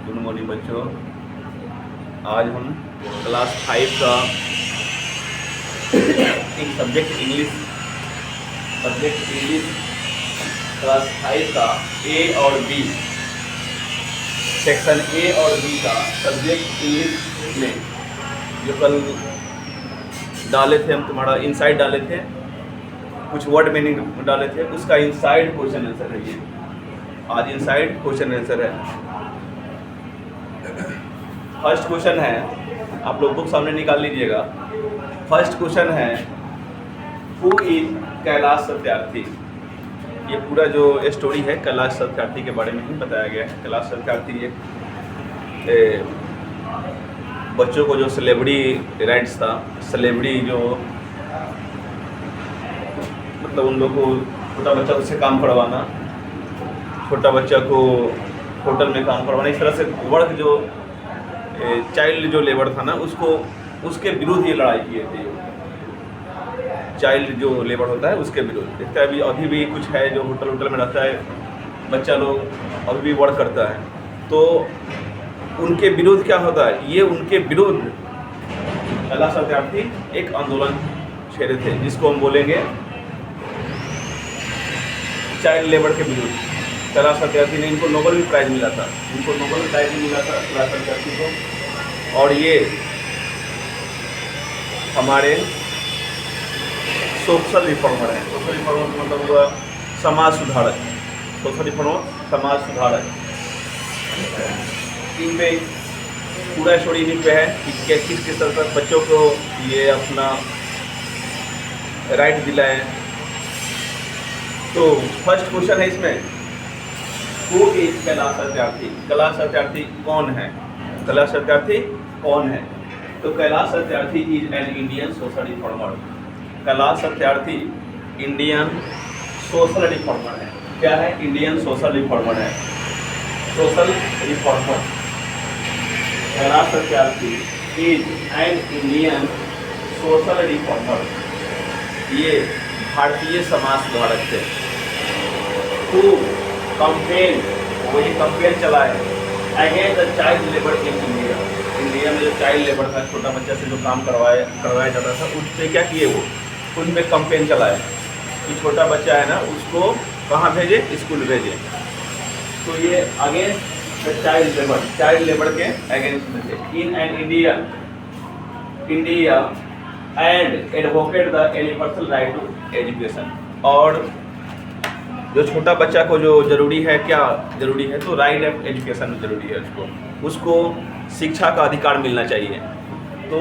Good morning बच्चों। आज हम क्लास 5 का एक सब्जेक्ट इंग्लिश क्लास 5 का ए और बी सेक्शन ए और बी का सब्जेक्ट इंग्लिश में जो कल डाले थे हम तुम्हारा इनसाइड डाले थे, कुछ वर्ड मीनिंग डाले थे, उसका इनसाइड क्वेश्चन आंसर है। ये आज इनसाइड क्वेश्चन आंसर है। फर्स्ट क्वेश्चन है, आप लोग बुक सामने निकाल लीजिएगा। फर्स्ट क्वेश्चन है, हु इज कैलाश सत्यार्थी। ये पूरा जो स्टोरी है कैलाश सत्यार्थी के बारे में ही बताया गया है। कैलाश सत्यार्थी एक बच्चों को जो स्लेवरी राइट्स था, स्लेवरी जो मतलब उन लोग को छोटा बच्चा उससे काम करवाना, छोटा बच्चा को होटल में काम करवाना, इस तरह से वर्क जो चाइल्ड जो लेबर था ना, उसके विरुद्ध ये लड़ाई किए थे। चाइल्ड जो लेबर होता है उसके विरुद्ध। देखता है अभी भी कुछ है जो होटल में रहता है, बच्चा लोग अभी भी वर्क करता है, तो उनके विरुद्ध क्या होता है, ये उनके विरुद्ध कैलाश सत्यार्थी एक आंदोलन छेड़े थे, जिसको हम बोलेंगे चाइल्ड लेबर के विरुद्ध। कैलाश सत्यार्थी ने, इनको नोबेल प्राइज़ मिला था, कैलाश सत्यार्थी को। और ये हमारे सोशल रिफॉर्मर हैं। सोशल रिफॉर्मर मतलब हुआ समाज सुधारक। सोशल रिफॉर्मर समाज सुधारक। इन पे पूरा स्टोरी इन पे है कि किस तरह तक बच्चों को ये अपना राइट दिलाएं। तो फर्स्ट क्वेश्चन है इसमें, हु इज कैलाश सत्यार्थी। कैलाश सत्यार्थी कौन है? कैलाश सत्यार्थी कौन है? तो Kailash Satyarthi is an Indian social reformer. Kailash Satyarthi Indian social reformer है। क्या है? इंडियन सोशल रिफॉर्मर है। Social reformer Kailash Satyarthi is an Indian social reformer. ये भारतीय समाज सुधारक थे। टू कंपेन, वो ये कंपेन चलाए against the child labour in India. India में जो चाइल्ड लेबर था, छोटा बच्चा से जो काम करवाया जाता था, उस पर क्या किए वो, उन पर कंपेन चलाए कि छोटा बच्चा है ना, उसको कहाँ भेजे? स्कूल भेजे। तो ये अगेंस्ट द चाइल्ड लेबर के अगेंस्ट में थे। In an India and advocate the universal right to education. और जो छोटा बच्चा को जो जरूरी है, क्या जरूरी है? तो राइट ऑफ एजुकेशन जरूरी है। उसको शिक्षा का अधिकार मिलना चाहिए। तो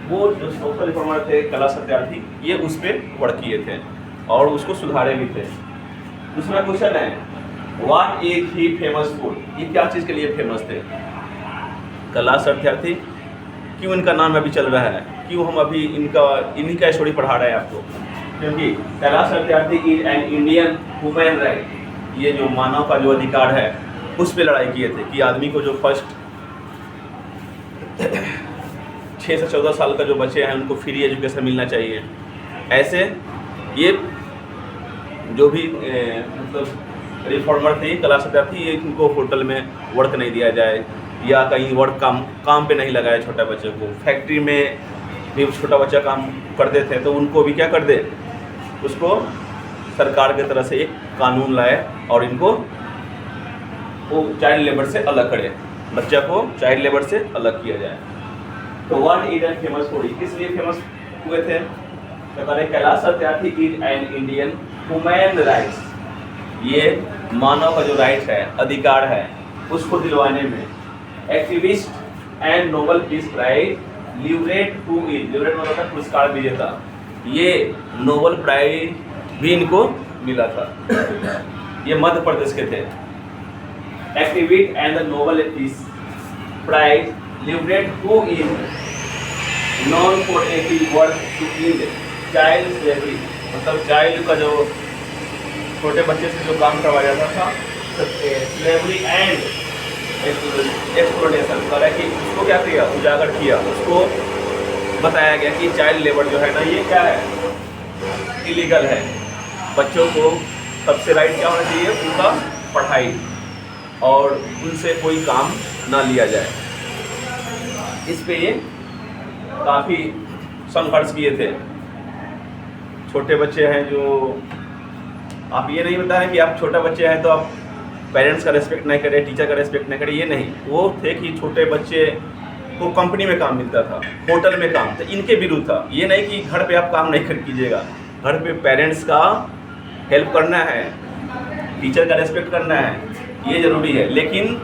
वो जो सोशल रिफॉर्मर थे कैलाश सत्यार्थी, ये उस पर वर्क किए थे और उसको सुधारे भी थे। दूसरा क्वेश्चन है, what is he famous for. ये क्या चीज़ के लिए फेमस थे कैलाश सत्यार्थी? क्यों इनका नाम अभी चल रहा है? क्यों हम अभी इन्हीं का स्टोरी पढ़ा रहे हैं आपको? क्योंकि Kailash Satyarthi is an Indian human right. ये जो मानव का जो अधिकार है, उस पर लड़ाई किए थे कि आदमी को जो फर्स्ट 6 से 14 साल का जो बच्चे हैं उनको फ्री एजुकेशन मिलना चाहिए। ऐसे ये जो भी मतलब रिफॉर्मर थे कैलाश सत्यार्थी, ये इनको होटल में वर्क नहीं दिया जाए या कहीं वर्क काम पे नहीं लगाया छोटा बच्चे को। फैक्ट्री में भी छोटा बच्चा काम करते थे, तो उनको भी क्या कर दे, उसको सरकार की तरफ से एक कानून लाए और इनको वो चाइल्ड लेबर से अलग करे, बच्चा को चाइल्ड लेबर से अलग किया जाए। तो one is an famous for, किस लिए फेमस हुए थे? तो Kailash Satyarthi is an Indian human rights. ये मानव का जो राइट है, अधिकार है, उसको दिलवाने में activist and Nobel peace prize laureate who is, laureate मतलब पुरस्कार विजेता, ये नोबेल प्राइज भी इनको मिला था। ये मध्य प्रदेश के थे। Activist and the Nobel peace prize laureate who is non for एटी work to end child slavery. मतलब चाइल्ड का जो छोटे बच्चे से जो काम करवाया जाता था, स्लेवरी एंड एक्सप्लोटेशन, करा कि उसको क्या किया, उजागर किया, उसको बताया गया कि चाइल्ड लेबर जो है ना, ये क्या है, इलीगल है। बच्चों को सबसे राइट क्या होना चाहिए? उनका पढ़ाई। और उनसे कोई काम ना लिया जाए। इस पे ये काफ़ी संघर्ष किए थे। छोटे बच्चे हैं जो, आप ये नहीं होता है कि आप छोटा बच्चे हैं तो आप पेरेंट्स का रिस्पेक्ट नहीं करें, टीचर का रिस्पेक्ट नहीं करें, ये नहीं। वो थे कि छोटे बच्चे को कंपनी में काम मिलता था, होटल में काम था, इनके विरुद्ध था। ये नहीं कि घर पे आप काम नहीं कर कीजिएगा, घर पे पेरेंट्स का हेल्प करना है, टीचर का रिस्पेक्ट करना है, ये ज़रूरी है। लेकिन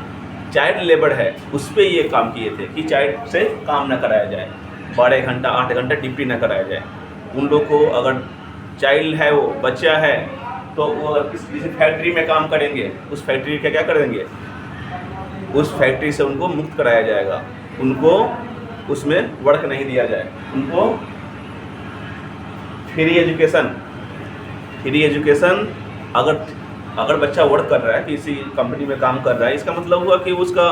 चाइल्ड लेबर है, उस पर ये काम किए थे कि चाइल्ड से काम ना कराया जाए, 12 घंटा 8 घंटा ड्यूटी ना कराया जाए। उन लोग को अगर चाइल्ड है, वो बच्चा है, तो वो अगर किसी फैक्ट्री में काम करेंगे, उस फैक्ट्री का क्या करेंगे, उस फैक्ट्री से उनको मुक्त कराया जाएगा, उनको उसमें वर्क नहीं दिया जाए, उनको फ्री एजुकेशन। अगर बच्चा वर्क कर रहा है, किसी कंपनी में काम कर रहा है, इसका मतलब हुआ कि उसका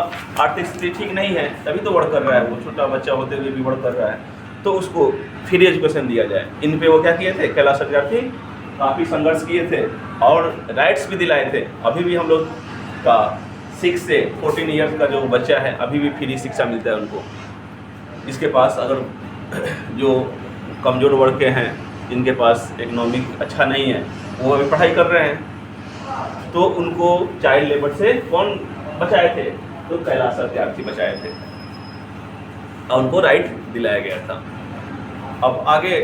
आर्थिक स्थिति ठीक नहीं है, तभी तो वर्क कर रहा है। वो छोटा बच्चा होते हुए भी वर्क कर रहा है, तो उसको फ्री एजुकेशन दिया जाए। इन पे वो क्या किए थे, कैलाश सत्यार्थी काफ़ी संघर्ष किए थे और राइट्स भी दिलाए थे। अभी भी हम लोग का 6 से 14 ईयर्स का जो बच्चा है, अभी भी फ्री शिक्षा मिलता है उनको। इसके पास अगर जो कमज़ोर वर्ग के हैं, जिनके पास इकोनॉमिक अच्छा नहीं है, वो अभी पढ़ाई कर रहे हैं, तो उनको चाइल्ड लेबर से कौन बचाए थे, तो कैलाश सत्यार्थी बचाए थे और उनको राइट दिलाया गया था। अब आगे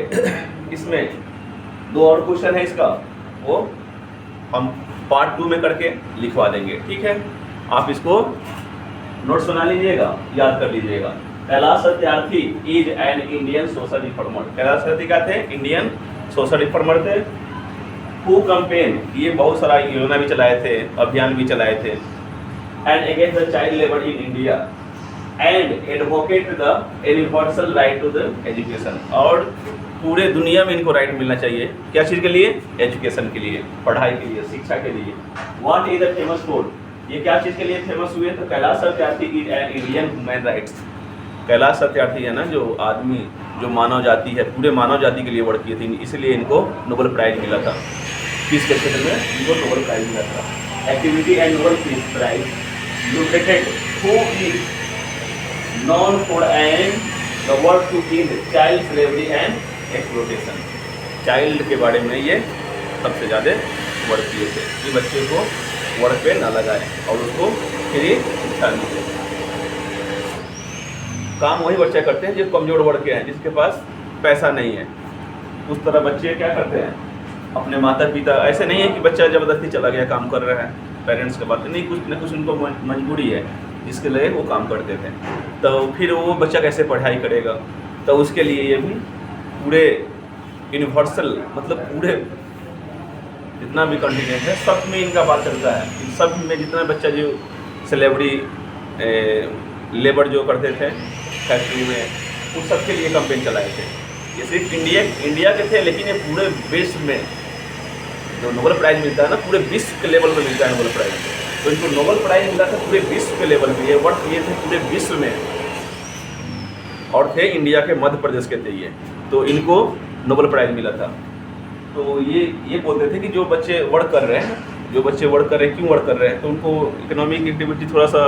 इसमें 2 और क्वेश्चन है इसका, वो हम पार्ट 2 में करके लिखवा देंगे, ठीक है। आप इसको नोट्स बना लीजिएगा, याद कर लीजिएगा। Kailash Satyarthi is an Indian social reformer. Kailash Satyarthi क्या थे, इंडियन सोशल रिफॉर्मर थे। हु कैंपेन, ये बहुत सारा योजना भी चलाए थे, अभियान भी चलाए थे। And against the child labour in India and advocate the universal right to the education. और पूरे दुनिया में इनको राइट मिलना चाहिए, क्या चीज़ के लिए, एजुकेशन के लिए, पढ़ाई के लिए, शिक्षा के लिए। What is the famous for, ये क्या चीज़ के लिए फेमस हुए, तो Kailash Satyarthi is an Indian human rights. Kailash Satyarthi है ना, जो आदमी, जो मानव जाति है, पूरे मानव जाति के लिए वर्क किए थे, इसलिए इनको नोबेल प्राइज मिला था। पीस के क्षेत्र में इनको नोबेल प्राइज मिला था। Activity and Nobel peace prize located who is non for and the work to end child slavery and exploitation. Child के बारे में ये सबसे ज़्यादा वर्क किए थे कि बच्चे को वर्क पे ना लगाए और उसको फ्री शिक्षा मिले। काम वही बच्चे करते हैं जो कमज़ोर वर्ग के हैं, जिसके पास पैसा नहीं है। उस तरह बच्चे क्या करते हैं, अपने माता पिता, ऐसे नहीं है कि बच्चा ज़बरदस्ती चला गया काम कर रहा है, पेरेंट्स का बात नहीं, कुछ न कुछ उनको मजबूरी है, जिसके लिए वो काम करते थे। तो फिर वो बच्चा कैसे पढ़ाई करेगा, तो उसके लिए ये भी पूरे यूनिवर्सल, मतलब पूरे जितना भी कंटिनेंट है, सब में इनका बात चलता है। सब में जितना बच्चा जो स्लेवरी लेबर जो करते थे फैक्ट्री में, उन सब के लिए कैंपेन चलाए थे। ये सिर्फ इंडिया के थे, लेकिन ये पूरे विश्व में जो नोबेल प्राइज़ मिलता है ना, पूरे विश्व के लेवल पे मिलता है नोबेल प्राइज़। तो इनको नोबेल प्राइज़ मिला था पूरे विश्व के लेवल पे, ये वर्क किए थे पूरे विश्व में, और थे इंडिया के मध्य प्रदेश के थे ये, तो इनको नोबेल प्राइज़ मिला था। तो ये बोलते थे कि जो बच्चे वर्क कर रहे हैं, क्यों वर्क कर रहे हैं, तो उनको इकोनॉमिक एक्टिविटी, थोड़ा सा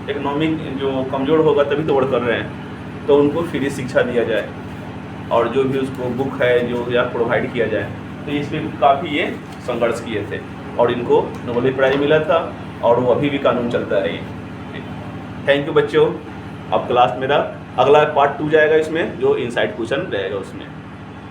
इकोनॉमिक जो कमज़ोर होगा तभी तो वर्क कर रहे हैं, तो उनको फ्री शिक्षा दिया जाए और जो भी उसको बुक है जो या प्रोवाइड किया जाए। तो इस पर काफ़ी ये संघर्ष किए थे और इनको नोबेल प्राइज़ मिला था, और वो अभी भी कानून चलता है ये। थैंक यू बच्चों। अब क्लास मेरा अगला पार्ट 2 जाएगा, इसमें जो इनसाइड क्वेश्चन रहेगा उसमें।